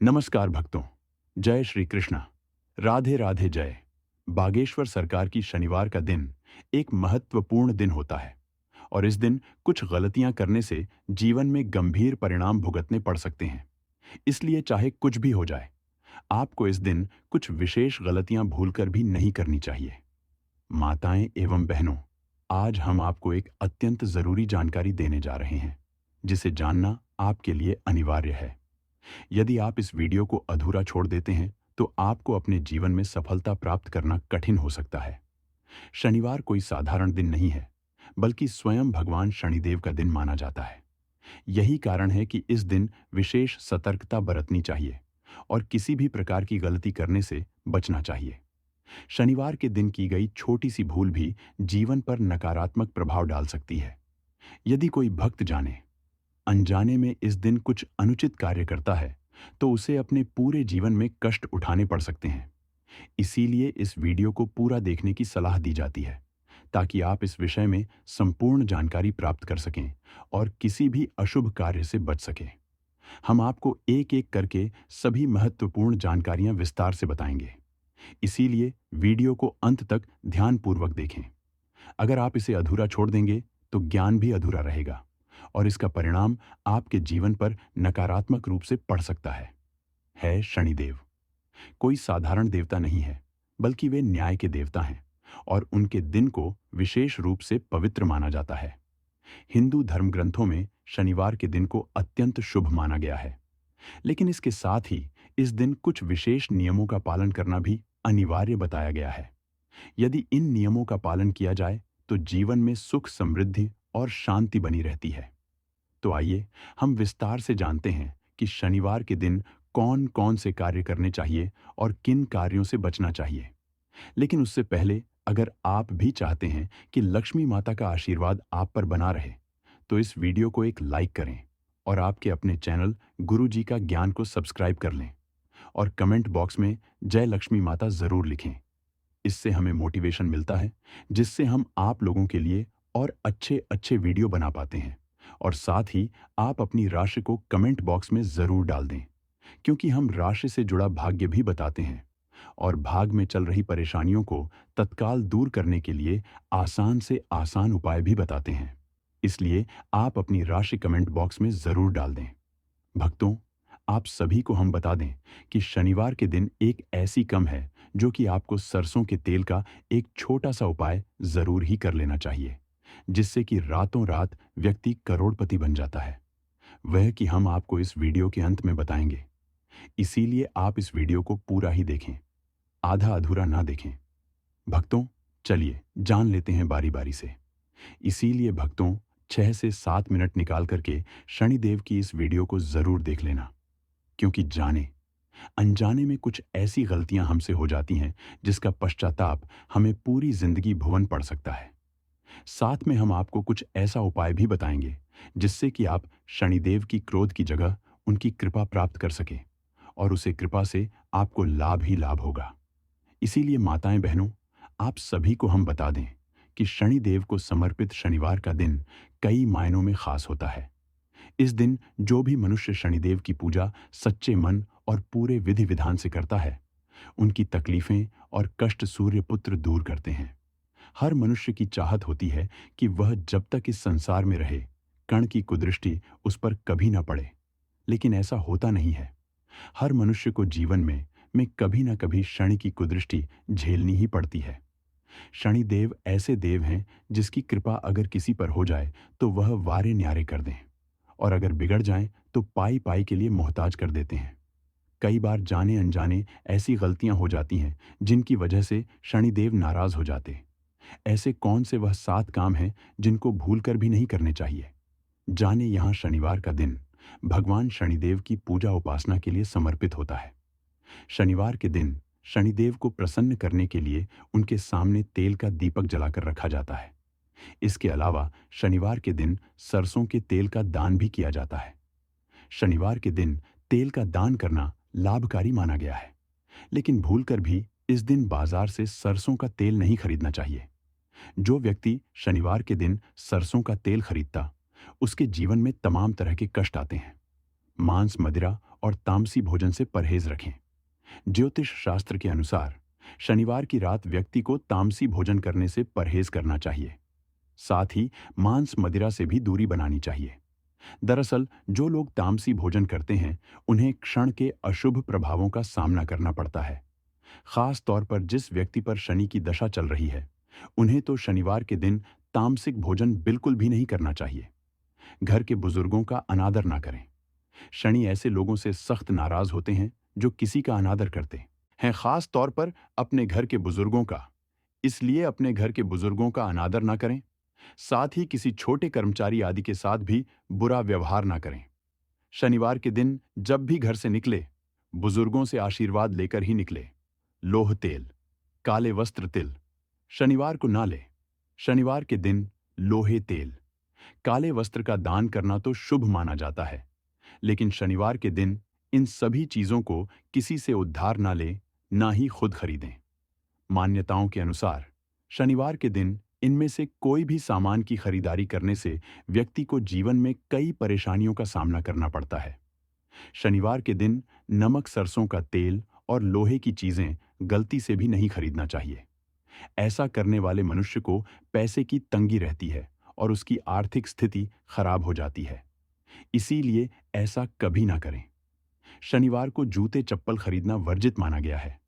नमस्कार भक्तों। जय श्री कृष्णा। राधे राधे जय। बागेश्वर सरकार की शनिवार का दिन एक महत्वपूर्ण दिन होता है और इस दिन कुछ गलतियां करने से जीवन में गंभीर परिणाम भुगतने पड़ सकते हैं। इसलिए चाहे कुछ भी हो जाए, आपको इस दिन कुछ विशेष गलतियां भूलकर भी नहीं करनी चाहिए। माताएं एवं बहनों, आज हम आपको एक अत्यंत जरूरी जानकारी देने जा रहे हैं, जिसे जानना आपके लिए अनिवार्य है। यदि आप इस वीडियो को अधूरा छोड़ देते हैं तो आपको अपने जीवन में सफलता प्राप्त करना कठिन हो सकता है। शनिवार कोई साधारण दिन नहीं है, बल्कि स्वयं भगवान शनिदेव का दिन माना जाता है। यही कारण है कि इस दिन विशेष सतर्कता बरतनी चाहिए और किसी भी प्रकार की गलती करने से बचना चाहिए। शनिवार के दिन की गई छोटी सी भूल भी जीवन पर नकारात्मक प्रभाव डाल सकती है। यदि कोई भक्त जाने अनजाने में इस दिन कुछ अनुचित कार्य करता है, तो उसे अपने पूरे जीवन में कष्ट उठाने पड़ सकते हैं। इसीलिए इस वीडियो को पूरा देखने की सलाह दी जाती है, ताकि आप इस विषय में संपूर्ण जानकारी प्राप्त कर सकें और किसी भी अशुभ कार्य से बच सकें। हम आपको एक एक करके सभी महत्वपूर्ण जानकारियां विस्तार से बताएंगे। इसीलिए वीडियो को अंत तक ध्यानपूर्वक देखें। अगर आप इसे अधूरा छोड़ देंगे तो ज्ञान भी अधूरा रहेगा और इसका परिणाम आपके जीवन पर नकारात्मक रूप से पड़ सकता है शनिदेव कोई साधारण देवता नहीं है, बल्कि वे न्याय के देवता हैं और उनके दिन को विशेष रूप से पवित्र माना जाता है। हिंदू धर्म ग्रंथों में शनिवार के दिन को अत्यंत शुभ माना गया है, लेकिन इसके साथ ही इस दिन कुछ विशेष नियमों का पालन करना भी अनिवार्य बताया गया है। यदि इन नियमों का पालन किया जाए तो जीवन में सुख, समृद्धि और शांति बनी रहती है। तो आइए हम विस्तार से जानते हैं कि शनिवार के दिन कौन कौन से कार्य करने चाहिए और किन कार्यों से बचना चाहिए। लेकिन उससे पहले, अगर आप भी चाहते हैं कि लक्ष्मी माता का आशीर्वाद आप पर बना रहे, तो इस वीडियो को एक लाइक करें और आपके अपने चैनल गुरु जी का ज्ञान को सब्सक्राइब कर लें और कमेंट बॉक्स में जय लक्ष्मी माता जरूर लिखें। इससे हमें मोटिवेशन मिलता है, जिससे हम आप लोगों के लिए और अच्छे अच्छे वीडियो बना पाते हैं। और साथ ही आप अपनी राशि को कमेंट बॉक्स में जरूर डाल दें, क्योंकि हम राशि से जुड़ा भाग्य भी बताते हैं और भाग में चल रही परेशानियों को तत्काल दूर करने के लिए आसान से आसान उपाय भी बताते हैं। इसलिए आप अपनी राशि कमेंट बॉक्स में जरूर डाल दें। भक्तों, आप सभी को हम बता दें कि शनिवार के दिन एक ऐसी कम है जो कि आपको सरसों के तेल का एक छोटा सा उपाय जरूर ही कर लेना चाहिए, जिससे कि रातों रात व्यक्ति करोड़पति बन जाता है। वह कि हम आपको इस वीडियो के अंत में बताएंगे। इसीलिए आप इस वीडियो को पूरा ही देखें, आधा अधूरा ना देखें। भक्तों, चलिए जान लेते हैं बारी बारी से। इसीलिए भक्तों, 6 से 7 मिनट निकाल करके शनिदेव की इस वीडियो को जरूर देख लेना, क्योंकि जाने अनजाने में कुछ ऐसी गलतियां हमसे हो जाती हैं जिसका पश्चाताप हमें पूरी जिंदगी भुगतना पड़ सकता है। साथ में हम आपको कुछ ऐसा उपाय भी बताएंगे जिससे कि आप शनिदेव की क्रोध की जगह उनकी कृपा प्राप्त कर सकें और उसे कृपा से आपको लाभ ही लाभ होगा। इसीलिए माताएं बहनों, आप सभी को हम बता दें कि शनिदेव को समर्पित शनिवार का दिन कई मायनों में खास होता है। इस दिन जो भी मनुष्य शनिदेव की पूजा सच्चे मन और पूरे विधि विधान से करता है, उनकी तकलीफें और कष्ट सूर्य पुत्र दूर करते हैं। हर मनुष्य की चाहत होती है कि वह जब तक इस संसार में रहे, कण की कुदृष्टि उस पर कभी न पड़े, लेकिन ऐसा होता नहीं है। हर मनुष्य को जीवन में कभी न कभी शनि की कुदृष्टि झेलनी ही पड़ती है। शनिदेव ऐसे देव हैं जिसकी कृपा अगर किसी पर हो जाए तो वह वारे न्यारे कर दें, और अगर बिगड़ जाएं तो पाई पाई के लिए मोहताज कर देते हैं। कई बार जाने अनजाने ऐसी गलतियां हो जाती हैं जिनकी वजह से शनिदेव नाराज हो जाते। ऐसे कौन से वह 7 काम हैं जिनको भूलकर भी नहीं करने चाहिए। जाने यहाँ शनिवार का दिन भगवान शनिदेव की पूजा उपासना के लिए समर्पित होता है। शनिवार के दिन शनिदेव को प्रसन्न करने के लिए उनके सामने तेल का दीपक जलाकर रखा जाता है। इसके अलावा शनिवार के दिन सरसों के तेल का दान भी किया जाता है। शनिवार के दिन तेल का दान करना लाभकारी माना गया है, लेकिन भूलकर भी इस दिन बाजार से सरसों का तेल नहीं खरीदना चाहिए। जो व्यक्ति शनिवार के दिन सरसों का तेल खरीदता, उसके जीवन में तमाम तरह के कष्ट आते हैं। मांस, मदिरा और तामसी भोजन से परहेज रखें। ज्योतिष शास्त्र के अनुसार शनिवार की रात व्यक्ति को तामसी भोजन करने से परहेज करना चाहिए। साथ ही मांस, मदिरा से भी दूरी बनानी चाहिए। दरअसल जो लोग तामसी भोजन करते हैं, उन्हें क्षण के अशुभ प्रभावों का सामना करना पड़ता है। खास तौर पर जिस व्यक्ति पर शनि की दशा चल रही है, उन्हें तो शनिवार के दिन तामसिक भोजन बिल्कुल भी नहीं करना चाहिए। घर के बुजुर्गों का अनादर ना करें। शनि ऐसे लोगों से सख्त नाराज होते हैं जो किसी का अनादर करते हैं, खास तौर पर अपने घर के बुजुर्गों का। इसलिए अपने घर के बुजुर्गों का अनादर ना करें। साथ ही किसी छोटे कर्मचारी आदि के साथ भी बुरा व्यवहार ना करें। शनिवार के दिन जब भी घर से निकले, बुजुर्गों से आशीर्वाद लेकर ही निकले। लोह तेल, काले वस्त्र तिल शनिवार को ना ले। शनिवार के दिन लोहे तेल, काले वस्त्र का दान करना तो शुभ माना जाता है, लेकिन शनिवार के दिन इन सभी चीजों को किसी से उधार ना ले, ना ही खुद खरीदें। मान्यताओं के अनुसार शनिवार के दिन इनमें से कोई भी सामान की खरीदारी करने से व्यक्ति को जीवन में कई परेशानियों का सामना करना पड़ता है। शनिवार के दिन नमक, सरसों का तेल और लोहे की चीजें गलती से भी नहीं खरीदना चाहिए। ऐसा करने वाले मनुष्य को पैसे की तंगी रहती है और उसकी आर्थिक स्थिति खराब हो जाती है। इसीलिए ऐसा कभी ना करें। शनिवार को जूते, चप्पल खरीदना वर्जित माना गया है।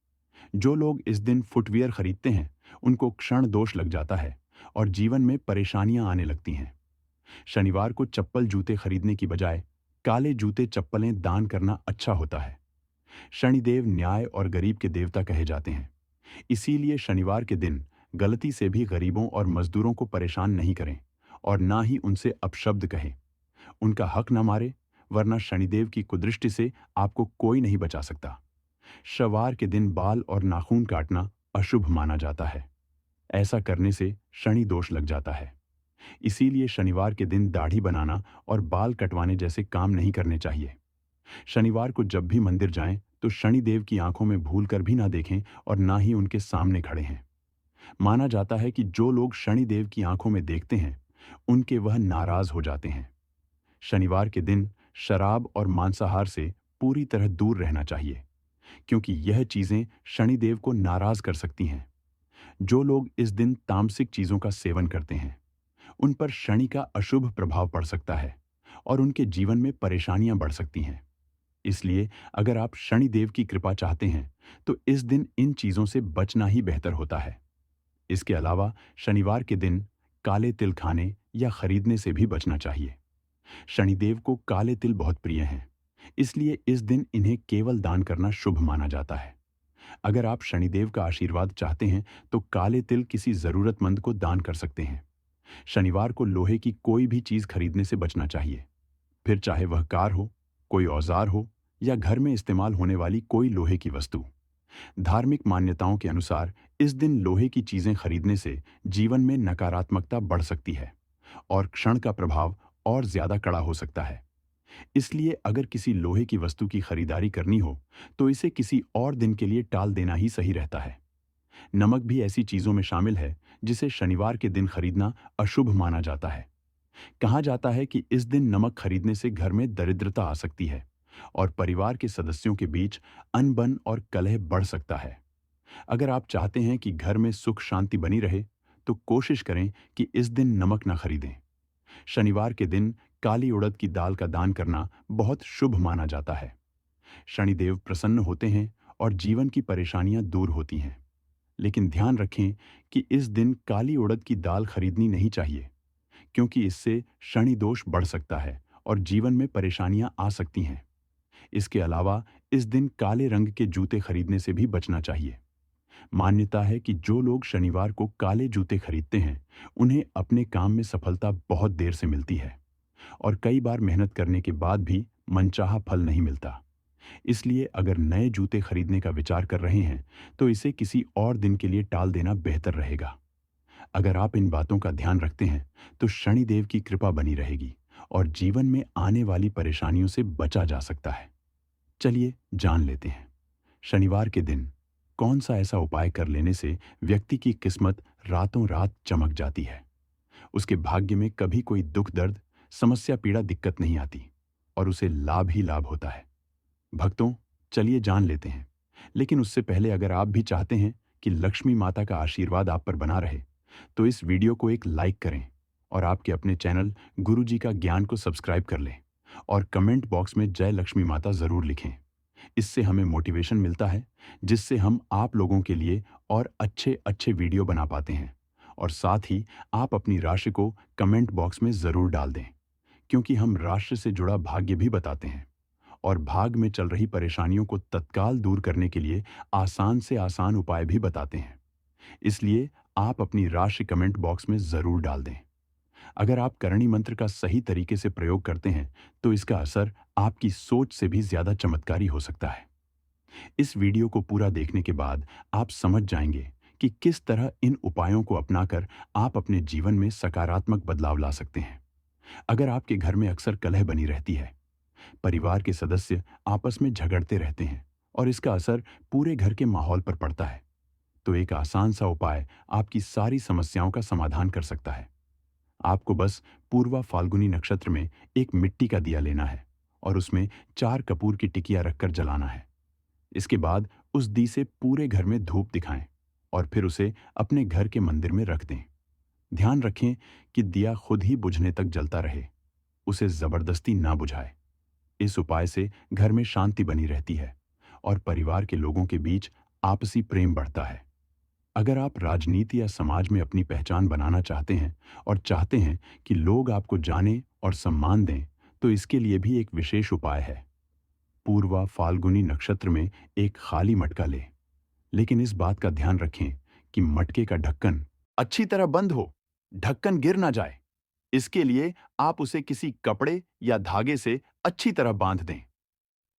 जो लोग इस दिन फुटवियर खरीदते हैं, उनको क्षण दोष लग जाता है और जीवन में परेशानियां आने लगती हैं। शनिवार को चप्पल, जूते खरीदने की बजाय काले जूते, चप्पलें दान करना अच्छा होता है। शनिदेव न्याय और गरीब के देवता कहे जाते हैं। इसीलिए शनिवार के दिन गलती से भी गरीबों और मजदूरों को परेशान नहीं करें और ना ही उनसे अपशब्द कहें। उनका हक न मारे, वरना शनिदेव की कुदृष्टि से आपको कोई नहीं बचा सकता। शनिवार के दिन बाल और नाखून काटना अशुभ माना जाता है। ऐसा करने से शनि दोष लग जाता है। इसीलिए शनिवार के दिन दाढ़ी बनाना और बाल कटवाने जैसे काम नहीं करने चाहिए। शनिवार को जब भी मंदिर जाएं तो शनिदेव की आंखों में भूल कर भी ना देखें और ना ही उनके सामने खड़े हैं। माना जाता है कि जो लोग शनिदेव की आंखों में देखते हैं, उनके वह नाराज हो जाते हैं। शनिवार के दिन शराब और मांसाहार से पूरी तरह दूर रहना चाहिए, क्योंकि यह चीजें शनिदेव को नाराज कर सकती हैं। जो लोग इस दिन तामसिक चीजों का सेवन करते हैं, उन पर शनि का अशुभ प्रभाव पड़ सकता है और उनके जीवन में परेशानियां बढ़ सकती हैं। इसलिए अगर आप शनिदेव की कृपा चाहते हैं, तो इस दिन इन चीजों से बचना ही बेहतर होता है। इसके अलावा शनिवार के दिन काले तिल खाने या खरीदने से भी बचना चाहिए। शनिदेव को काले तिल बहुत प्रिय हैं, इसलिए इस दिन इन्हें केवल दान करना शुभ माना जाता है। अगर आप शनिदेव का आशीर्वाद चाहते हैं, तो काले तिल किसी जरूरतमंद को दान कर सकते हैं। शनिवार को लोहे की कोई भी चीज खरीदने से बचना चाहिए, फिर चाहे वह कार हो, कोई औजार हो या घर में इस्तेमाल होने वाली कोई लोहे की वस्तु। धार्मिक मान्यताओं के अनुसार इस दिन लोहे की चीजें खरीदने से जीवन में नकारात्मकता बढ़ सकती है और क्षण का प्रभाव और ज्यादा कड़ा हो सकता है। इसलिए अगर किसी लोहे की वस्तु की खरीदारी करनी हो, तो इसे किसी और दिन के लिए टाल देना ही सही रहता है। नमक भी ऐसी चीजों में शामिल है जिसे शनिवार के दिन खरीदना अशुभ माना जाता है। कहा जाता है कि इस दिन नमक खरीदने से घर में दरिद्रता आ सकती है और परिवार के सदस्यों के बीच अनबन और कलह बढ़ सकता है। अगर आप चाहते हैं कि घर में सुख शांति बनी रहे, तो कोशिश करें कि इस दिन नमक न खरीदें। शनिवार के दिन काली उड़द की दाल का दान करना बहुत शुभ माना जाता है। शनिदेव प्रसन्न होते हैं और जीवन की परेशानियां दूर होती हैं। लेकिन ध्यान रखें कि इस दिन काली उड़द की दाल खरीदनी नहीं चाहिए, क्योंकि इससे शनि दोष बढ़ सकता है और जीवन में परेशानियां आ सकती हैं। इसके अलावा इस दिन काले रंग के जूते खरीदने से भी बचना चाहिए। मान्यता है कि जो लोग शनिवार को काले जूते खरीदते हैं, उन्हें अपने काम में सफलता बहुत देर से मिलती है और कई बार मेहनत करने के बाद भी मनचाहा फल नहीं मिलता। इसलिए अगर नए जूते खरीदने का विचार कर रहे हैं, तो इसे किसी और दिन के लिए टाल देना बेहतर रहेगा। अगर आप इन बातों का ध्यान रखते हैं, तो शनिदेव की कृपा बनी रहेगी और जीवन में आने वाली परेशानियों से बचा जा सकता है। चलिए जान लेते हैं, शनिवार के दिन कौन सा ऐसा उपाय कर लेने से व्यक्ति की किस्मत रातों रात चमक जाती है। उसके भाग्य में कभी कोई दुख, दर्द, समस्या, पीड़ा, दिक्कत नहीं आती और उसे लाभ ही लाभ होता है। भक्तों, चलिए जान लेते हैं। लेकिन उससे पहले अगर आप भी चाहते हैं कि लक्ष्मी माता का आशीर्वाद आप पर बना रहे, तो इस वीडियो को एक लाइक करें और आपके अपने चैनल गुरु जी का ज्ञान को सब्सक्राइब कर लें और कमेंट बॉक्स में जय लक्ष्मी माता ज़रूर लिखें। इससे हमें मोटिवेशन मिलता है, जिससे हम आप लोगों के लिए और अच्छे अच्छे वीडियो बना पाते हैं। और साथ ही आप अपनी राशि को कमेंट बॉक्स में ज़रूर डाल दें, क्योंकि हम राशि से जुड़ा भाग्य भी बताते हैं और भाग में चल रही परेशानियों को तत्काल दूर करने के लिए आसान से आसान उपाय भी बताते हैं। इसलिए आप अपनी राशि कमेंट बॉक्स में ज़रूर डाल दें। अगर आप करणी मंत्र का सही तरीके से प्रयोग करते हैं, तो इसका असर आपकी सोच से भी ज़्यादा चमत्कारी हो सकता है। इस वीडियो को पूरा देखने के बाद आप समझ जाएंगे कि किस तरह इन उपायों को अपनाकर आप अपने जीवन में सकारात्मक बदलाव ला सकते हैं। अगर आपके घर में अक्सर कलह बनी रहती है, परिवार के सदस्य आपस में झगड़ते रहते हैं और इसका असर पूरे घर के माहौल पर पड़ता है, तो एक आसान सा उपाय आपकी सारी समस्याओं का समाधान कर सकता है। आपको बस पूर्वा फाल्गुनी नक्षत्र में एक मिट्टी का दिया लेना है और उसमें 4 कपूर की टिकिया रखकर जलाना है। इसके बाद उस दी से पूरे घर में धूप दिखाएं और फिर उसे अपने घर के मंदिर में रख दें। ध्यान रखें कि दिया खुद ही बुझने तक जलता रहे, उसे जबरदस्ती ना बुझाए। इस उपाय से घर में शांति बनी रहती है और परिवार के लोगों के बीच आपसी प्रेम बढ़ता है। अगर आप राजनीति या समाज में अपनी पहचान बनाना चाहते हैं और चाहते हैं कि लोग आपको जानें और सम्मान दें, तो इसके लिए भी एक विशेष उपाय है। पूर्वा फाल्गुनी नक्षत्र में एक खाली मटका लें, लेकिन इस बात का ध्यान रखें कि मटके का ढक्कन अच्छी तरह बंद हो, ढक्कन गिर ना जाए। इसके लिए आप उसे किसी कपड़े या धागे से अच्छी तरह बांध दें।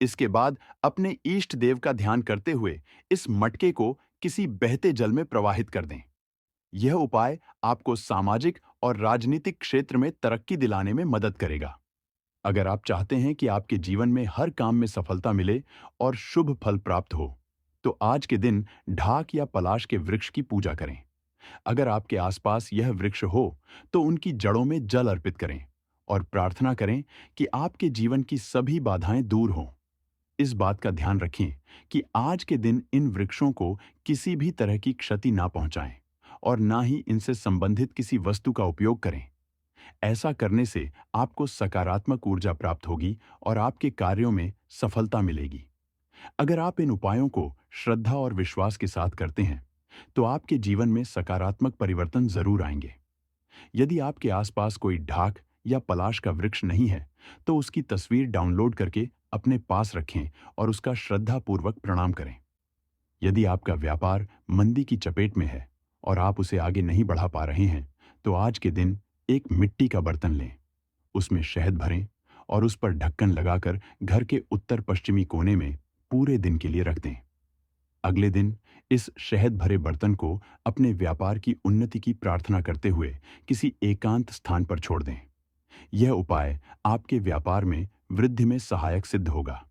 इसके बाद अपने इष्ट देव का ध्यान करते हुए इस मटके को किसी बहते जल में प्रवाहित कर दें। यह उपाय आपको सामाजिक और राजनीतिक क्षेत्र में तरक्की दिलाने में मदद करेगा। अगर आप चाहते हैं कि आपके जीवन में हर काम में सफलता मिले और शुभ फल प्राप्त हो, तो आज के दिन ढाक या पलाश के वृक्ष की पूजा करें। अगर आपके आसपास यह वृक्ष हो, तो उनकी जड़ों में जल अर्पित करें और प्रार्थना करें कि आपके जीवन की सभी बाधाएं दूर हों। इस बात का ध्यान रखें कि आज के दिन इन वृक्षों को किसी भी तरह की क्षति ना पहुंचाएं और ना ही इनसे संबंधित किसी वस्तु का उपयोग करें। ऐसा करने से आपको सकारात्मक ऊर्जा प्राप्त होगी और आपके कार्यों में सफलता मिलेगी। अगर आप इन उपायों को श्रद्धा और विश्वास के साथ करते हैं, तो आपके जीवन में सकारात्मक परिवर्तन जरूर आएंगे। यदि आपके आसपास कोई ढाक या पलाश का वृक्ष नहीं है, तो उसकी तस्वीर डाउनलोड करके अपने पास रखें और उसका श्रद्धापूर्वक प्रणाम करें। यदि आपका व्यापार मंदी की चपेट में है और आप उसे आगे नहीं बढ़ा पा रहे हैं, तो आज के दिन एक मिट्टी का बर्तन लें, उसमें शहद भरें और उस पर ढक्कन लगाकर घर के उत्तर पश्चिमी कोने में पूरे दिन के लिए रख दें। अगले दिन इस शहद भरे बर्तन को अपने व्यापार की उन्नति की प्रार्थना करते हुए किसी एकांत स्थान पर छोड़ दें। यह उपाय आपके व्यापार में वृद्धि में सहायक सिद्ध होगा।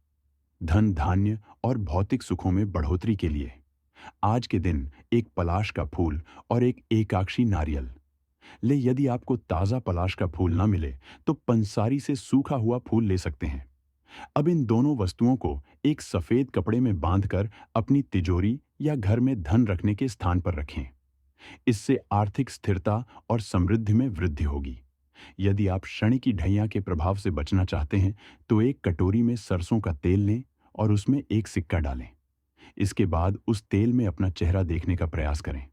धन धान्य और भौतिक सुखों में बढ़ोतरी के लिए आज के दिन एक पलाश का फूल और एक एकाक्षी नारियल ले। यदि आपको ताजा पलाश का फूल न मिले, तो पंसारी से सूखा हुआ फूल ले सकते हैं। अब इन दोनों वस्तुओं को एक सफेद कपड़े में बांधकर अपनी तिजोरी या घर में धन रखने के स्थान पर रखें। इससे आर्थिक स्थिरता और समृद्धि में वृद्धि होगी। यदि आप शनि की ढैया के प्रभाव से बचना चाहते हैं, तो एक कटोरी में सरसों का तेल लें और उसमें एक सिक्का डालें। इसके बाद उस तेल में अपना चेहरा देखने का प्रयास करें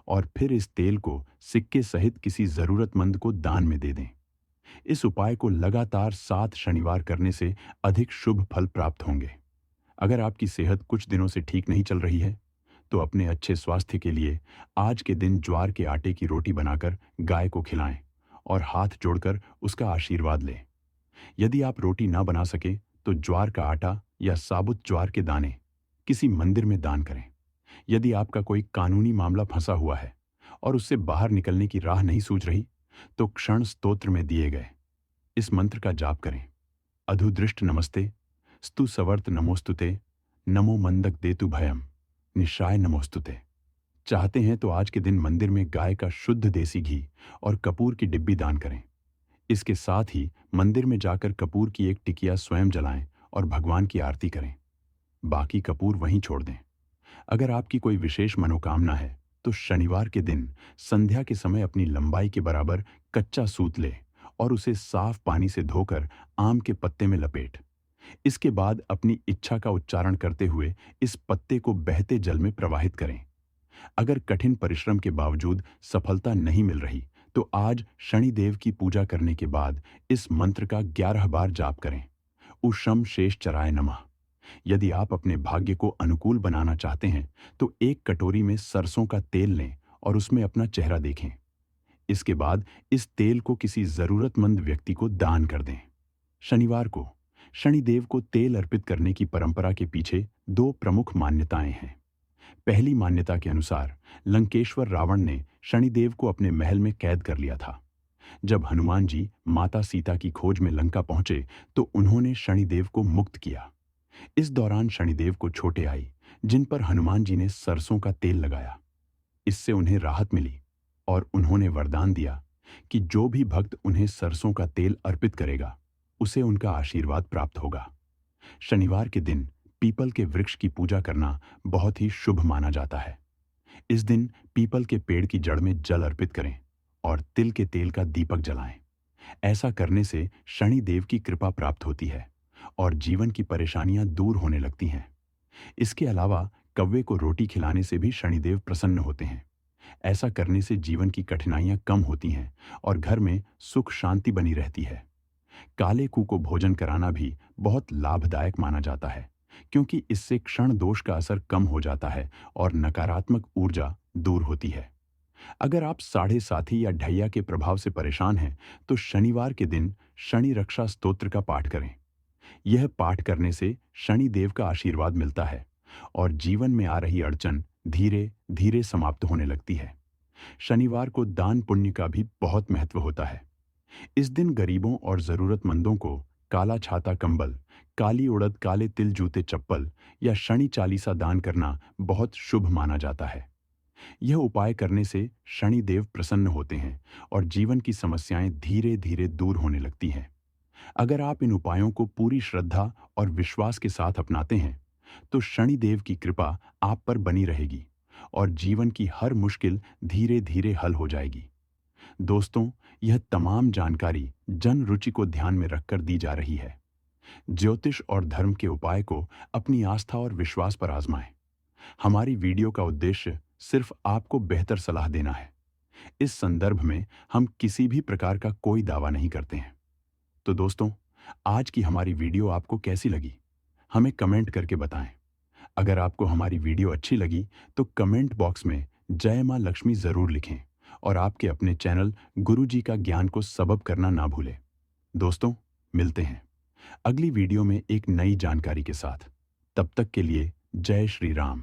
और फिर इस तेल को सिक्के सहित किसी जरूरतमंद को दान में दे दें। इस उपाय को लगातार 7 शनिवार करने से अधिक शुभ फल प्राप्त होंगे। अगर आपकी सेहत कुछ दिनों से ठीक नहीं चल रही है, तो अपने अच्छे स्वास्थ्य के लिए आज के दिन ज्वार के आटे की रोटी बनाकर गाय को खिलाएं और हाथ जोड़कर उसका आशीर्वाद लें। यदि आप रोटी ना बना सके, तो ज्वार का आटा या साबुत ज्वार के दाने किसी मंदिर में दान करें। यदि आपका कोई कानूनी मामला फंसा हुआ है और उससे बाहर निकलने की राह नहीं सूझ रही, तो क्षण स्तोत्र में दिए गए इस मंत्र का जाप करें। अधुदृष्ट नमस्ते, स्तु सवर्त नमोस्तुते, नमो मंदक देतु भयम, निशाय नमोस्तुते। चाहते हैं तो आज के दिन मंदिर में गाय का शुद्ध देसी घी और कपूर की डिब्बी दान करें। इसके साथ ही मंदिर में जाकर कपूर की एक टिकिया स्वयं जलाएं और भगवान की आरती करें। बाकी कपूर वहीं छोड़ दें। अगर आपकी कोई विशेष मनोकामना है तो शनिवार के दिन संध्या के समय अपनी लंबाई के बराबर कच्चा सूत ले और उसे साफ पानी से धोकर आम के पत्ते में लपेट। इसके बाद अपनी इच्छा का उच्चारण करते हुए इस पत्ते को बहते जल में प्रवाहित करें। अगर कठिन परिश्रम के बावजूद सफलता नहीं मिल रही तो आज शनिदेव की पूजा करने के बाद इस मंत्र का 11 बार जाप करें। उषम शेष चराय नमः। यदि आप अपने भाग्य को अनुकूल बनाना चाहते हैं तो एक कटोरी में सरसों का तेल लें और उसमें अपना चेहरा देखें। इसके बाद इस तेल को किसी जरूरतमंद व्यक्ति को दान कर दें। शनिवार को शनिदेव को तेल अर्पित करने की परंपरा के पीछे दो प्रमुख मान्यताएं हैं। पहली मान्यता के अनुसार लंकेश्वर रावण ने शनिदेव को अपने महल में कैद कर लिया था। जब हनुमान जी माता सीता की खोज में लंका पहुंचे तो उन्होंने शनिदेव को मुक्त किया। इस दौरान शनिदेव को चोटें आई जिन पर हनुमान जी ने सरसों का तेल लगाया। इससे उन्हें राहत मिली और उन्होंने वरदान दिया कि जो भी भक्त उन्हें सरसों का तेल अर्पित करेगा उसे उनका आशीर्वाद प्राप्त होगा। शनिवार के दिन पीपल के वृक्ष की पूजा करना बहुत ही शुभ माना जाता है। इस दिन पीपल के पेड़ की जड़ में जल अर्पित करें और तिल के तेल का दीपक जलाएं। ऐसा करने से शनिदेव की कृपा प्राप्त होती है और जीवन की परेशानियां दूर होने लगती हैं। इसके अलावा कौवे को रोटी खिलाने से भी शनिदेव प्रसन्न होते हैं। ऐसा करने से जीवन की कठिनाइयां कम होती हैं और घर में सुख शांति बनी रहती है। काले कू को भोजन कराना भी बहुत लाभदायक माना जाता है क्योंकि इससे क्षण दोष का असर कम हो जाता है और नकारात्मक ऊर्जा दूर होती है। अगर आप साढ़े साथी या ढैया के प्रभाव से परेशान हैं तो शनिवार के दिन शनि रक्षा स्तोत्र का पाठ करें। यह पाठ करने से शनि देव का आशीर्वाद मिलता है और जीवन में आ रही अड़चन धीरे धीरे समाप्त होने लगती है। शनिवार को दान पुण्य का भी बहुत महत्व होता है। इस दिन गरीबों और जरूरतमंदों को काला छाता कंबल, काली उड़द, काले तिल जूते चप्पल या शनि चालीसा दान करना बहुत शुभ माना जाता है। यह उपाय करने से शनि देव प्रसन्न होते हैं और जीवन की समस्याएं धीरे धीरे दूर होने लगती हैं। अगर आप इन उपायों को पूरी श्रद्धा और विश्वास के साथ अपनाते हैं तो शनि देव की कृपा आप पर बनी रहेगी और जीवन की हर मुश्किल धीरे धीरे हल हो जाएगी। दोस्तों, यह तमाम जानकारी जन रुचि को ध्यान में रखकर दी जा रही है। ज्योतिष और धर्म के उपाय को अपनी आस्था और विश्वास पर आजमाएं। हमारी वीडियो का उद्देश्य सिर्फ आपको बेहतर सलाह देना है। इस संदर्भ में हम किसी भी प्रकार का कोई दावा नहीं करते हैं। तो दोस्तों, आज की हमारी वीडियो आपको कैसी लगी हमें कमेंट करके बताएं। अगर आपको हमारी वीडियो अच्छी लगी तो कमेंट बॉक्स में जय मां लक्ष्मी जरूर लिखें और आपके अपने चैनल गुरुजी का ज्ञान को सबब करना ना भूलें। दोस्तों, मिलते हैं अगली वीडियो में एक नई जानकारी के साथ। तब तक के लिए जय श्री राम।